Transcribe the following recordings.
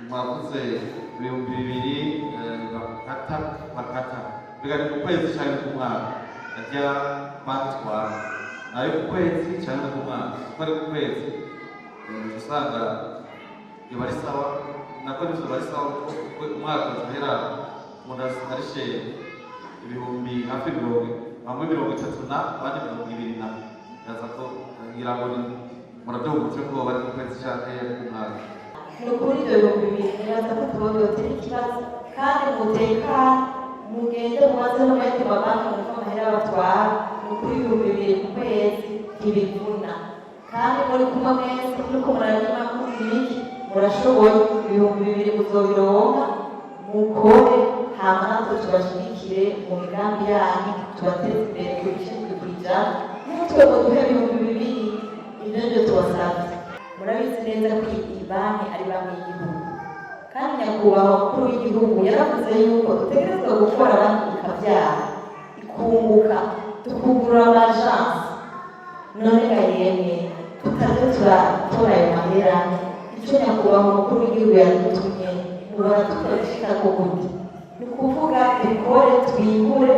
mwavuze ibihumbi bibiri bakata mbega ni ku kwezi cyangwa ku mwaka ajya batwara nayo ku kwezi cyangwa ku mwaka kuko ari ku kwezi usanga biba ari sawa nako nivyo bari sawa kuko umwaka uzahera umuntu arishe ibihumbi hafi bamwe 30 na abandi 20 na yaza ko ngira ngo murabyumvise ko bari ku kwezi cyangwa ku mwaka nukuri ibyo bihumbi bibiri nibaza ko tubabotera ikibazo kandi muteka mugende mubaze n'abayeti babanki muko amahera batwara nukuri ibihumbi bibiri ku kwezi ntibivuna kandi muri kumwe mwese muriko murarima kubiki murashoboye ibihumbi bibiri muzobironka mukore hama natwe tubashigikire mu migambi yanyu tubateze imbere kubishinzwe kwijana n'utwe ngo duhe ibihumbi bibiri ivyo nivyo tubasavye murabizi neza ko iyi banki ari banki y'igihugu kandi nyakubahwa mukuru w'igihugu yaravuze yuko dutegerezwa gukora banki ikabyara ikunguka tukugurura amajansi none ga yemwe tutaze turatora ayo mahera icyo nyakubahwa mukuru w'igihugu yadutumye mubona tutarashikako gute ni ukuvuga dukore twigure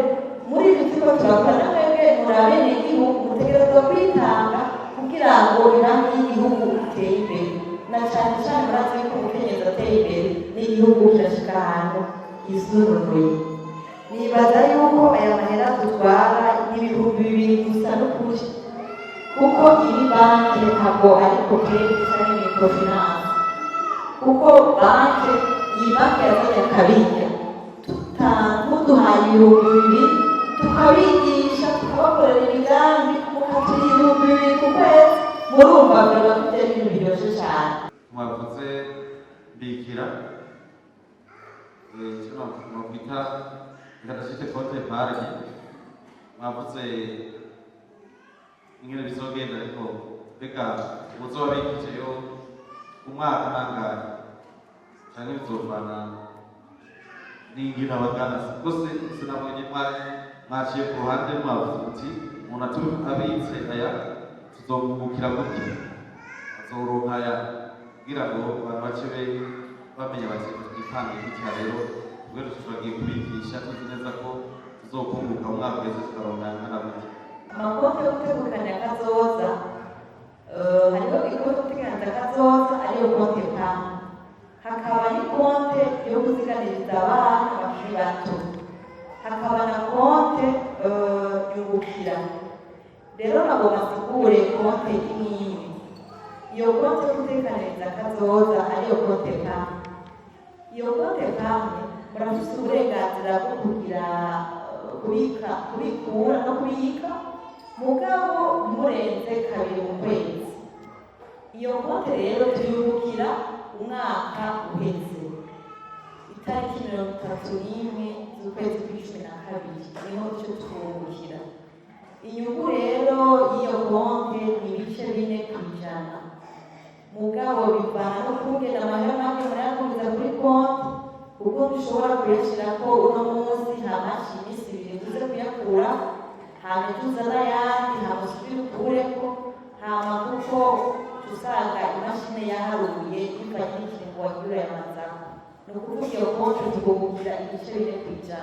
muri ibyo turiko turakora namwebwe muri abenegihugu mutegerezwa kwitanga kugira ngo banki y'igihugu itere imbere na cyane cyane murazi yuko umukenyezi ateye imbere n'igihugu kirashika ahantu yisununuye nibaza yuko aya mahera dutwara n'ibihumbi bibiri gusa n'ukuri kuko iyi banki ntabwo ari koperative cyangwa microfinance kuko iyi banki yazanye akabirya muduhaye ibihumbi bibiri tukabigisha tukabakorera imigambi mukaturi ibihumbi bibiri ku kwezi murumva biba bifite ibintu biryoshye cyane mwavuze mbikira kino nokwita ikadashite konte pariki mwavuze ingene bizogenda ariko reka uzoba bikijeyo umwaka nangahe cyangwa bizovana n'ingina bagana rwose sinabonye mwaciye ku ruhande mwavuze uti umuntu abitse aya tuzomwungukira gutya azoronka aya kugira ngo abantu bace bamenya bati twitange gutya rero kubera turagiye kubikisha tuzi neza ko tuzokunguka umwaka wese tukaronka angana gutya amakonti yo gutegekanya kazoza hariho ikonti yo gutegekanya kazoza ariyo konti tanu hakaba n'ikonti yo kuziganiriza abana bakiri bato hakaba na konti yungukira rero nabo basigure konti imwe iyo konti yo gutekaniriza kazoza ariyo konti tanu iyo konti tanu murafise uburenganzira bwo kugira kubikura no kubika mugabo murenze kabiri mu kwezi iyo konti rero tuyungukira umwaka uheze itariki 31 z'ukwezi kwa 12 niho cyo twungukira inyungu rero y'iyo konti ni ibice 4%. Mugabo bivana no kugenda amahera make murayakomeza kuri konti kuko dushobora kuyashyirako uno munsi hamashi iminsi 2 tuze kuyakura hama tuzana ayandi hama usubire ukureko hama kuko usanga imashini yaharuye bivanye n'ikintu wagira yamazaho ni ukuvuga iyo konti tugomba ibice 4%.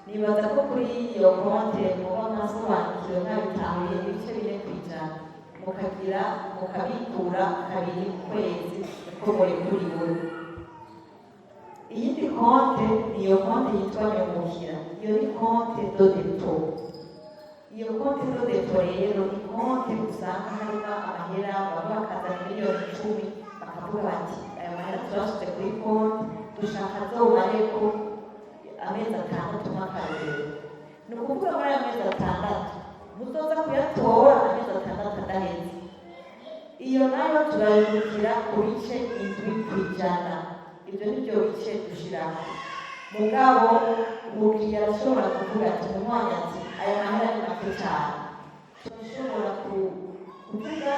nibaza ko kuri iyo konti muba mwasobanukiwe nkabitahuye ibice 4% mukabikura kabiri mu kwezi uko muri buri. Iyindi konti niyo konti yitwa nyungukira, iyo ni konti do depo. Iyo konti do depo rero ni konti usanga harimo amahera baba bakazana miliyoni 10 bakavuga bati aya mahera turashyize kuri konti dushaka azomareko amezi 6 nk'akarorero. Ni ukuvuga muri aya mezi 6 muzoza kuyatora amezi 6 adaheze. Iyo nayo turayungukira ku bice 7%. Ibyo ni byo bice dushiraho. Mugabo umukiriya arashobora kuvuga ati umwanya ati aya mahera ni make cyane. Turashobora kuvuga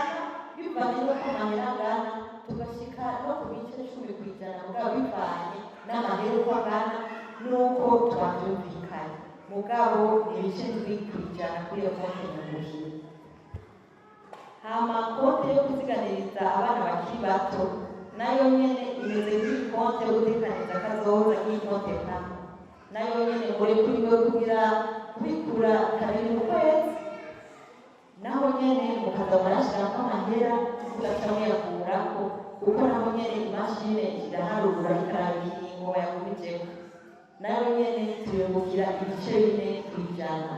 bivanye n'uko amahera angana tugashyika no ku bice 10%. Mugabo bivanye n'amahera uko angana n'uko twabyumvikanye. Mugabo ibice 7% kuri iyo konti nyungukira. Hama konti yo kuziganiriza abana bakiri bato nayo nyene imeze nk'ikonte yo gutekaniza kazoza nk'ikonte kamwe, nayo nyene muri kuri we kugira kubikura kabiri mu kwezi, naho nyene mukaza murashiramo amahera mugaca muyakurako, kuko naho nyene imashine iraharura ikaraba ingingo yagumijeho, nayo nyene tuyungukira ibice 4 kw'ijana.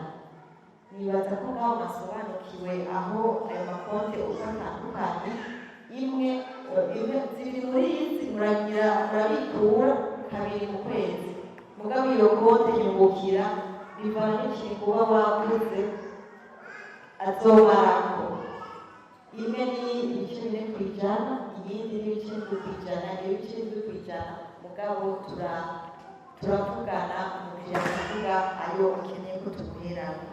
Nibaza ko ngaho masobanukiwe aho ayo makonte uko atandukanye, imwe zibiri muri izi murabikura kabiri mu kwezi, mugabo iyo konte yungukira bivana n'ikintu uba waguze azobarako. Imwe ni ibice 4 kw'ijana, iyindi ni ibice 7 kw'ijana, ibice 7 kw'ijana, mugabo turavugana mu kugira ayo ukeneye ko tuguherako.